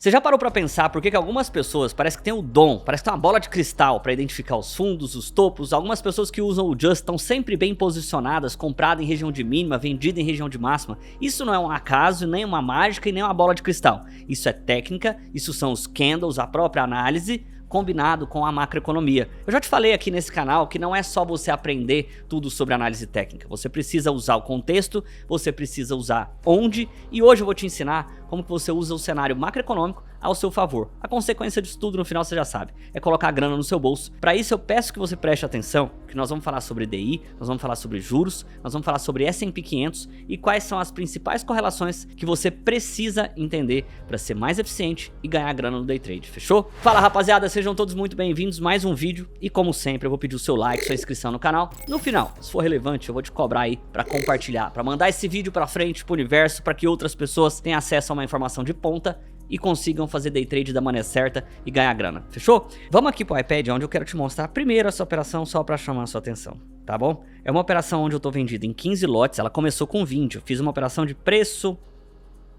Você já parou pra pensar por que algumas pessoas parece que tem o dom, parece que tem uma bola de cristal pra identificar os fundos, os topos? Algumas pessoas que usam o Just estão sempre bem posicionadas, comprada em região de mínima, vendida em região de máxima. Isso não é um acaso, nem uma mágica e nem uma bola de cristal. Isso é técnica, isso são os candles, a própria análise, combinado com a macroeconomia. Eu já te falei aqui nesse canal que não é só você aprender tudo sobre análise técnica. Você precisa usar o contexto, você precisa usar onde, e hoje eu vou te ensinar como que você usa o cenário macroeconômico ao seu favor. A consequência disso tudo no final você já sabe, é colocar a grana no seu bolso. Para isso eu peço que você preste atenção, que nós vamos falar sobre DI, nós vamos falar sobre juros, nós vamos falar sobre S&P 500 e quais são as principais correlações que você precisa entender para ser mais eficiente e ganhar grana no day trade, fechou? Fala rapaziada, sejam todos muito bem-vindos, mais um vídeo e como sempre eu vou pedir o seu like, sua inscrição no canal. No final, se for relevante, eu vou te cobrar aí para compartilhar, para mandar esse vídeo para frente, pro universo, para que outras pessoas tenham acesso a uma informação de ponta e consigam fazer day trade da maneira certa e ganhar grana, fechou? Vamos aqui pro iPad, onde eu quero te mostrar primeiro essa operação só para chamar a sua atenção, tá bom? É uma operação onde eu tô vendido em 15 lotes, ela começou com 20, eu fiz uma operação de preço,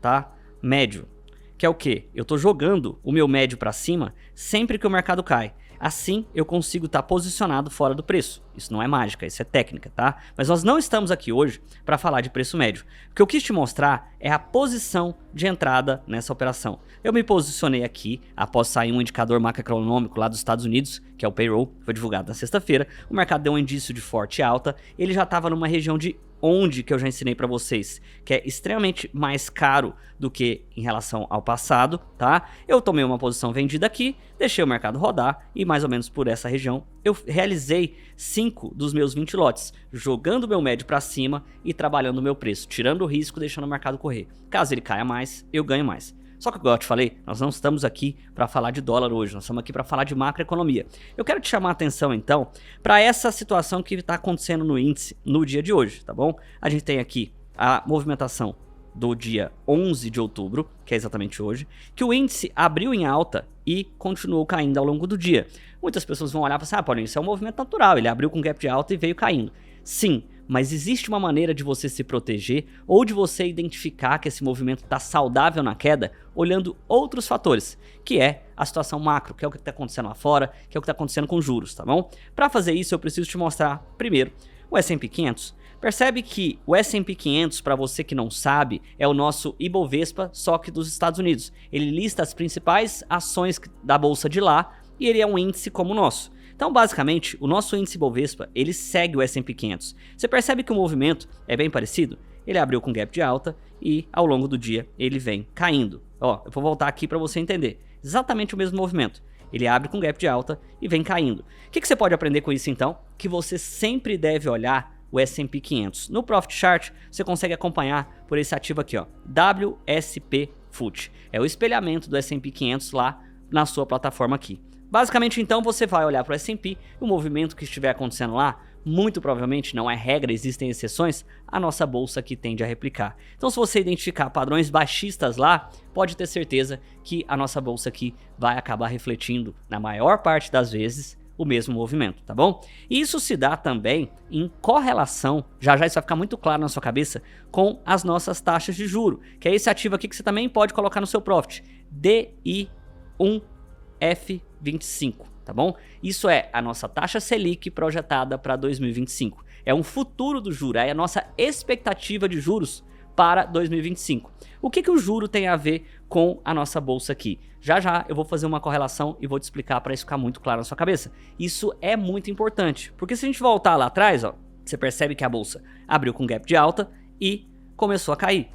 tá? Médio, que é o que? Eu tô jogando o meu médio para cima sempre que o mercado cai. Assim eu consigo estar posicionado fora do preço. Isso não é mágica, isso é técnica, tá? Mas nós não estamos aqui hoje para falar de preço médio. O que eu quis te mostrar é a posição de entrada nessa operação. Eu me posicionei aqui após sair um indicador macroeconômico lá dos Estados Unidos, que é o payroll, foi divulgado na sexta-feira. O mercado deu um indício de forte alta, ele já estava numa região de onde que eu já ensinei para vocês, que é extremamente mais caro do que em relação ao passado, tá? Eu tomei uma posição vendida aqui, deixei o mercado rodar e mais ou menos por essa região eu realizei 5 dos meus 20 lotes, jogando o meu médio para cima e trabalhando o meu preço, tirando o risco, deixando o mercado correr. Caso ele caia mais, eu ganho mais. Só que, igual eu te falei, nós não estamos aqui para falar de dólar hoje, nós estamos aqui para falar de macroeconomia. Eu quero te chamar a atenção, então, para essa situação que está acontecendo no índice no dia de hoje, tá bom? A gente tem aqui a movimentação do dia 11 de outubro, que é exatamente hoje, que o índice abriu em alta e continuou caindo ao longo do dia. Muitas pessoas vão olhar e falar assim, ah, Paulinho, isso é um movimento natural, ele abriu com gap de alta e veio caindo. Sim, mas existe uma maneira de você se proteger ou de você identificar que esse movimento está saudável na queda olhando outros fatores, que é a situação macro, que é o que está acontecendo lá fora, que é o que está acontecendo com juros, tá bom? Para fazer isso eu preciso te mostrar primeiro o S&P 500. Percebe que o S&P 500, para você que não sabe, é o nosso Ibovespa, só que dos Estados Unidos. Ele lista as principais ações da bolsa de lá e ele é um índice como o nosso. Então, basicamente, o nosso índice Ibovespa, ele segue o S&P 500. Você percebe que o movimento é bem parecido? Ele abriu com gap de alta e ao longo do dia ele vem caindo. Ó, eu vou voltar aqui para você entender. Exatamente o mesmo movimento. Ele abre com gap de alta e vem caindo. O que você pode aprender com isso então? Que você sempre deve olhar o S&P 500. No Profit Chart, você consegue acompanhar por esse ativo aqui, ó, WSP Fut. É o espelhamento do S&P 500 lá na sua plataforma aqui. Basicamente, então, você vai olhar para o S&P, o movimento que estiver acontecendo lá, muito provavelmente, não é regra, existem exceções, a nossa bolsa aqui tende a replicar. Então, se você identificar padrões baixistas lá, pode ter certeza que a nossa bolsa aqui vai acabar refletindo, na maior parte das vezes, o mesmo movimento, tá bom? E isso se dá também em correlação, já isso vai ficar muito claro na sua cabeça, com as nossas taxas de juro, que é esse ativo aqui que você também pode colocar no seu Profit, DI1F25, tá bom? Isso é a nossa taxa Selic projetada para 2025, é um futuro do juro, é a nossa expectativa de juros para 2025. O que o juro tem a ver com a nossa bolsa aqui? Já já eu vou fazer uma correlação e vou te explicar para isso ficar muito claro na sua cabeça. Isso é muito importante, porque se a gente voltar lá atrás, ó, você percebe que a bolsa abriu com gap de alta e começou a cair.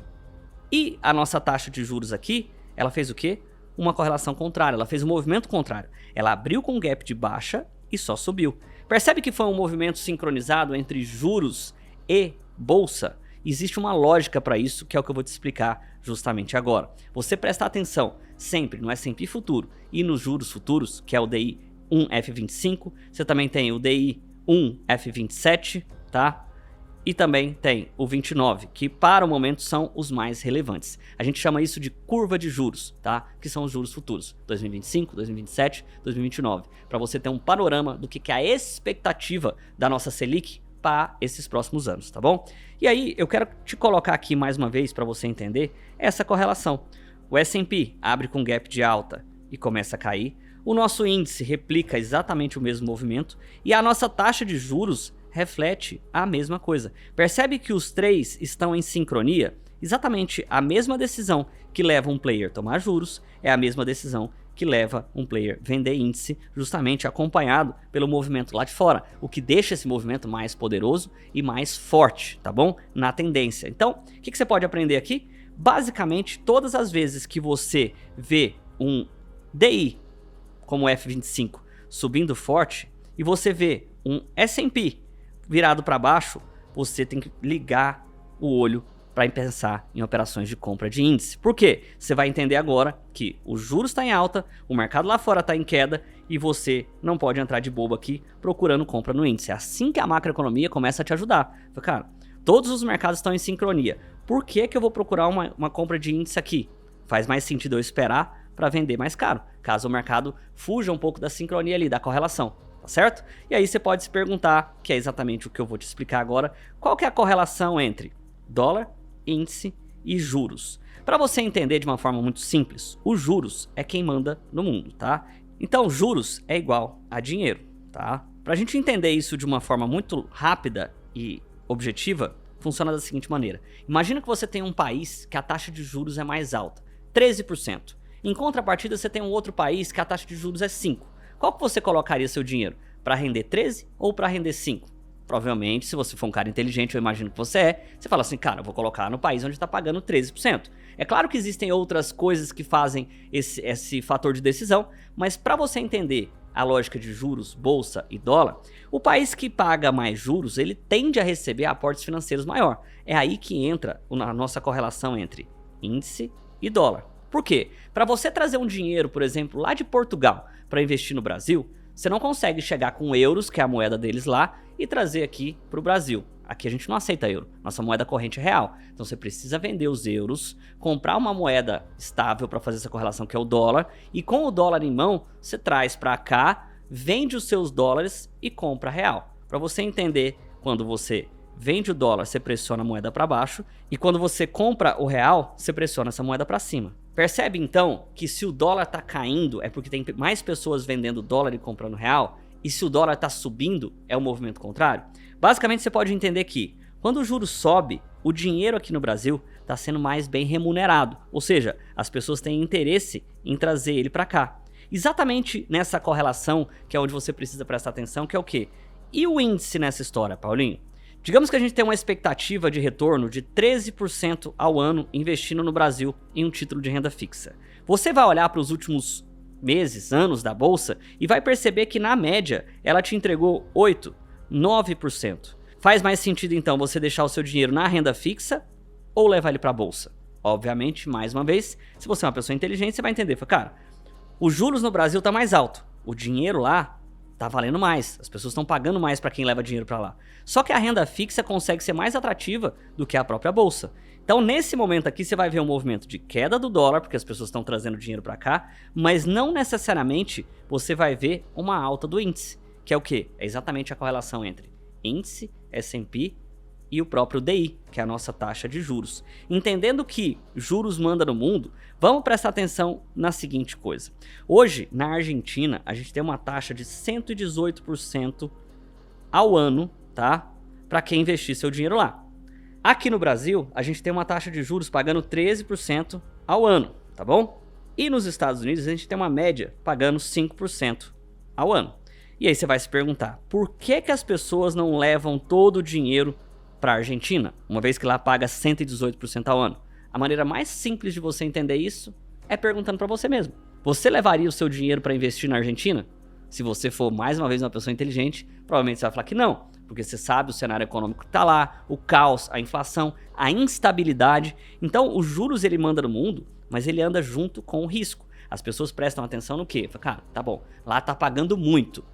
E a nossa taxa de juros aqui, ela fez o quê? Uma correlação contrária, ela fez um movimento contrário. Ela abriu com gap de baixa e só subiu. Percebe que foi um movimento sincronizado entre juros e bolsa? Existe uma lógica para isso, que é o que eu vou te explicar justamente agora. Você prestar atenção sempre no S&P futuro e nos juros futuros, que é o DI 1F25, você também tem o DI 1F27, tá? E também tem o 29, que para o momento são os mais relevantes. A gente chama isso de curva de juros, tá? Que são os juros futuros, 2025, 2027, 2029, para você ter um panorama do que é a expectativa da nossa Selic para esses próximos anos, tá bom? E aí eu quero te colocar aqui mais uma vez para você entender essa correlação. o S&P abre com gap de alta e começa a cair, o nosso índice replica exatamente o mesmo movimento e a nossa taxa de juros reflete a mesma coisa. Percebe que os três estão em sincronia? Exatamente a mesma decisão que leva um player a tomar juros é a mesma decisão que leva um player a vender índice, justamente acompanhado pelo movimento lá de fora, o que deixa esse movimento mais poderoso e mais forte, tá bom? Na tendência. Então, o que você pode aprender aqui? Basicamente, todas as vezes que você vê um DI como o F25 subindo forte e você vê um S&P virado para baixo, você tem que ligar o olho para pensar em operações de compra de índice. Por quê? Você vai entender agora que o juros está em alta, o mercado lá fora está em queda e você não pode entrar de bobo aqui procurando compra no índice. É assim que a macroeconomia começa a te ajudar. Cara, todos os mercados estão em sincronia. Por que eu vou procurar uma compra de índice aqui? Faz mais sentido eu esperar para vender mais caro, caso o mercado fuja um pouco da sincronia ali, da correlação, tá certo? E aí você pode se perguntar, que é exatamente o que eu vou te explicar agora, qual que é a correlação entre dólar, índice e juros. Para você entender de uma forma muito simples, os juros é quem manda no mundo, tá? Então juros é igual a dinheiro, tá? Para a gente entender isso de uma forma muito rápida e objetiva, funciona da seguinte maneira. Imagina que você tem um país que a taxa de juros é mais alta, 13%. Em contrapartida, você tem um outro país que a taxa de juros é 5%. Qual que você colocaria seu dinheiro? Para render 13 ou para render 5? Provavelmente, se você for um cara inteligente, eu imagino que você é, você fala assim, cara, eu vou colocar no país onde está pagando 13%. É claro que existem outras coisas que fazem esse fator de decisão, mas para você entender a lógica de juros, bolsa e dólar, o país que paga mais juros, ele tende a receber aportes financeiros maior. É aí que entra a nossa correlação entre índice e dólar. Por quê? Para você trazer um dinheiro, por exemplo, lá de Portugal para investir no Brasil, você não consegue chegar com euros, que é a moeda deles lá, e trazer aqui para o Brasil. Aqui a gente não aceita euro, nossa moeda corrente é real. Então você precisa vender os euros, comprar uma moeda estável para fazer essa correlação, que é o dólar, e com o dólar em mão, você traz para cá, vende os seus dólares e compra real. Para você entender, quando você vende o dólar, você pressiona a moeda para baixo, e quando você compra o real, você pressiona essa moeda para cima. Percebe então que se o dólar está caindo é porque tem mais pessoas vendendo dólar e comprando real, e se o dólar está subindo é o movimento contrário? Basicamente você pode entender que quando o juro sobe, o dinheiro aqui no Brasil está sendo mais bem remunerado, ou seja, as pessoas têm interesse em trazer ele para cá. Exatamente nessa correlação que é onde você precisa prestar atenção, que é o quê? E o índice nessa história, Paulinho? Digamos que a gente tem uma expectativa de retorno de 13% ao ano investindo no Brasil em um título de renda fixa. Você vai olhar para os últimos meses, anos da bolsa e vai perceber que na média ela te entregou 8%, 9%. Faz mais sentido então você deixar o seu dinheiro na renda fixa ou levar ele para a bolsa? Obviamente, mais uma vez, se você é uma pessoa inteligente, você vai entender. Cara, os juros no Brasil tá mais alto, o dinheiro lá tá valendo mais, as pessoas estão pagando mais para quem leva dinheiro para lá. Só que a renda fixa consegue ser mais atrativa do que a própria bolsa. Então nesse momento aqui você vai ver um movimento de queda do dólar, porque as pessoas estão trazendo dinheiro para cá, mas não necessariamente você vai ver uma alta do índice, que é o quê? É exatamente a correlação entre índice, S&P e o próprio DI, que é a nossa taxa de juros. Entendendo que juros manda no mundo, vamos prestar atenção na seguinte coisa. Hoje, na Argentina, a gente tem uma taxa de 118% ao ano, tá? Para quem investir seu dinheiro lá. Aqui no Brasil, a gente tem uma taxa de juros pagando 13% ao ano, tá bom? E nos Estados Unidos, a gente tem uma média pagando 5% ao ano. E aí você vai se perguntar, por que as pessoas não levam todo o dinheiro para a Argentina, uma vez que lá paga 118% ao ano? A maneira mais simples de você entender isso é perguntando para você mesmo. Você levaria o seu dinheiro para investir na Argentina? Se você for, mais uma vez, uma pessoa inteligente, provavelmente você vai falar que não, porque você sabe o cenário econômico que está lá, o caos, a inflação, a instabilidade. Então, os juros ele manda no mundo, mas ele anda junto com o risco. As pessoas prestam atenção no quê? Cara, tá bom, lá tá pagando muito,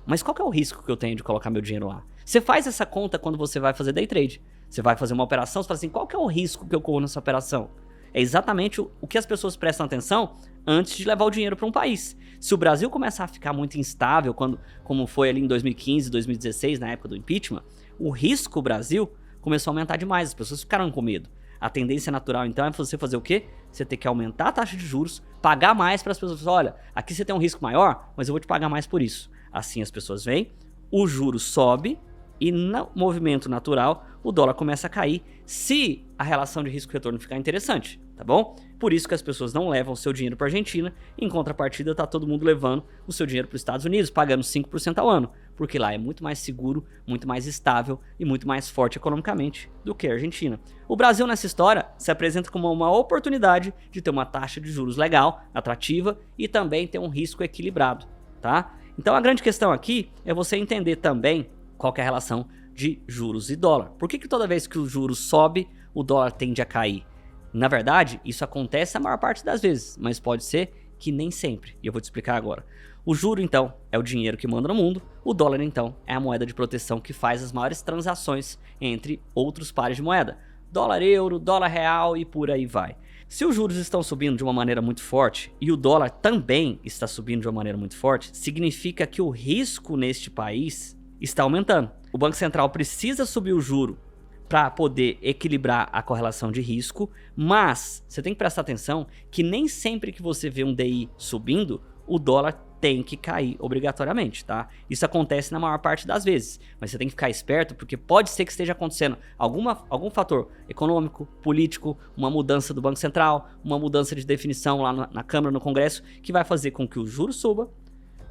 mas qual que é o risco que eu tenho de colocar meu dinheiro lá? Você faz essa conta quando você vai fazer day trade. Você vai fazer uma operação, você fala assim, qual que é o risco que eu corro nessa operação? É exatamente o que as pessoas prestam atenção antes de levar o dinheiro para um país. Se o Brasil começar a ficar muito instável, como foi ali em 2015, 2016, na época do impeachment, o risco Brasil começou a aumentar demais, as pessoas ficaram com medo. A tendência natural então é você fazer o quê? Você ter que aumentar a taxa de juros, pagar mais para as pessoas. Olha, aqui você tem um risco maior, mas eu vou te pagar mais por isso. Assim as pessoas vêm, o juro sobe e no movimento natural o dólar começa a cair se a relação de risco-retorno ficar interessante, tá bom? Por isso que as pessoas não levam o seu dinheiro para a Argentina, em contrapartida tá todo mundo levando o seu dinheiro para os Estados Unidos, pagando 5% ao ano, porque lá é muito mais seguro, muito mais estável e muito mais forte economicamente do que a Argentina. O Brasil nessa história se apresenta como uma oportunidade de ter uma taxa de juros legal, atrativa e também ter um risco equilibrado, tá? Então a grande questão aqui é você entender também qual que é a relação de juros e dólar. Por que toda vez que o juros sobe, o dólar tende a cair? Na verdade, isso acontece a maior parte das vezes, mas pode ser que nem sempre, e eu vou te explicar agora. O juro, então, é o dinheiro que manda no mundo, o dólar, então, é a moeda de proteção que faz as maiores transações entre outros pares de moeda. Dólar euro, dólar real e por aí vai. Se os juros estão subindo de uma maneira muito forte e o dólar também está subindo de uma maneira muito forte, significa que o risco neste país está aumentando. O Banco Central precisa subir o juro para poder equilibrar a correlação de risco, mas você tem que prestar atenção que nem sempre que você vê um DI subindo, o dólar tem que cair obrigatoriamente, tá? Isso acontece na maior parte das vezes, mas você tem que ficar esperto porque pode ser que esteja acontecendo algum fator econômico, político, uma mudança do Banco Central, uma mudança de definição lá na Câmara, no Congresso, que vai fazer com que o juro suba,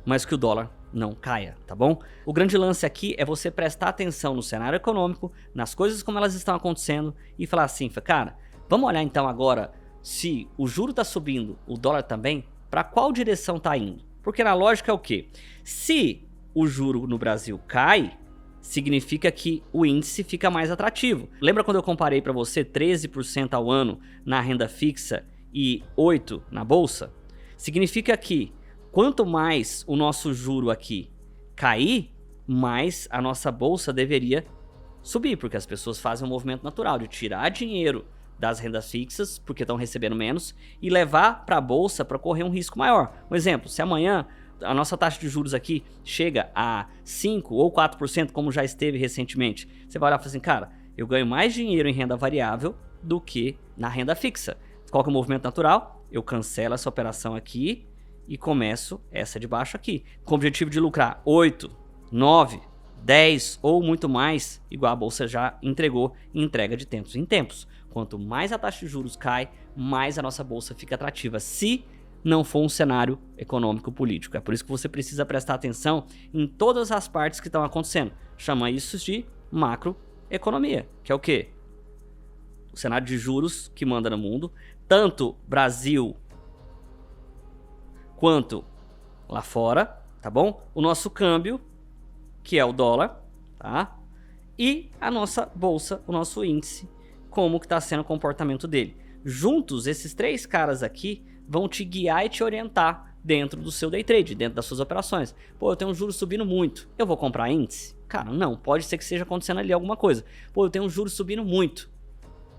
mas que o dólar não caia, tá bom? O grande lance aqui é você prestar atenção no cenário econômico, nas coisas como elas estão acontecendo e falar assim, cara, vamos olhar então agora se o juro tá subindo, o dólar também, para qual direção tá indo? Porque na lógica é o quê? Se o juro no Brasil cai, significa que o índice fica mais atrativo. Lembra quando eu comparei para você 13% ao ano na renda fixa e 8% na bolsa? Significa que quanto mais o nosso juro aqui cair, mais a nossa bolsa deveria subir, porque as pessoas fazem um movimento natural de tirar dinheiro das rendas fixas, porque estão recebendo menos, e levar para a bolsa para correr um risco maior. Um exemplo, se amanhã a nossa taxa de juros aqui chega a 5% ou 4%, como já esteve recentemente, você vai olhar e falar assim, cara, eu ganho mais dinheiro em renda variável do que na renda fixa. Qual que é o movimento natural? Eu cancelo essa operação aqui e começo essa de baixo aqui, com o objetivo de lucrar 8, 9, 10 ou muito mais, igual a bolsa já entregou e entrega de tempos em tempos. Quanto mais a taxa de juros cai, mais a nossa bolsa fica atrativa, se não for um cenário econômico político. É por isso que você precisa prestar atenção em todas as partes que estão acontecendo. Chama isso de macroeconomia, que é o quê? O cenário de juros que manda no mundo, tanto Brasil quanto lá fora, tá bom? O nosso câmbio, que é o dólar, tá? E a nossa bolsa, o nosso índice, como que tá sendo o comportamento dele. Juntos, esses três caras aqui vão te guiar e te orientar dentro do seu day trade, dentro das suas operações. Pô, eu tenho um juros subindo muito, eu vou comprar índice? Cara, não, pode ser que esteja acontecendo ali alguma coisa. Pô, eu tenho um juros subindo muito,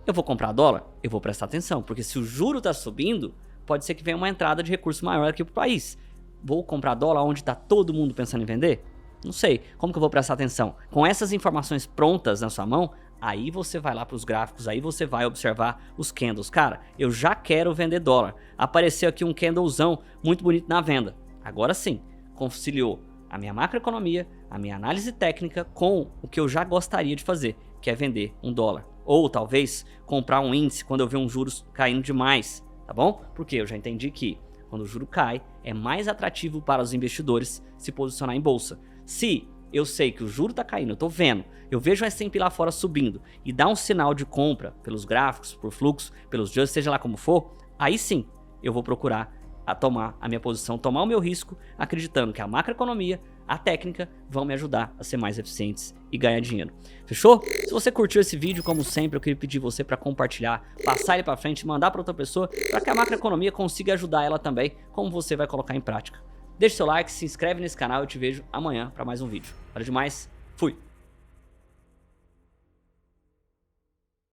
eu vou comprar dólar? Eu vou prestar atenção, porque se o juro tá subindo, pode ser que venha uma entrada de recurso maior aqui pro país. Vou comprar dólar onde tá todo mundo pensando em vender? Não sei. Como que eu vou prestar atenção? Com essas informações prontas na sua mão, aí você vai lá para os gráficos, aí você vai observar os candles. Cara, eu já quero vender dólar. Apareceu aqui um candlezão muito bonito na venda. Agora sim, conciliou a minha macroeconomia, a minha análise técnica com o que eu já gostaria de fazer, que é vender um dólar. Ou talvez comprar um índice quando eu ver um juros caindo demais. Tá bom? Porque eu já entendi que quando o juro cai, é mais atrativo para os investidores se posicionar em bolsa. Se eu sei que o juro tá caindo, eu tô vendo, eu vejo o S&P lá fora subindo e dá um sinal de compra pelos gráficos, por fluxo, pelos dias, seja lá como for, aí sim eu vou procurar tomar a minha posição, tomar o meu risco, acreditando que a macroeconomia, a técnica vão me ajudar a ser mais eficientes e ganhar dinheiro. Fechou? Se você curtiu esse vídeo, como sempre, eu queria pedir você para compartilhar, passar ele para frente, mandar para outra pessoa, para que a macroeconomia consiga ajudar ela também, como você vai colocar em prática. Deixe seu like, se inscreve nesse canal e eu te vejo amanhã para mais um vídeo. Valeu demais, fui!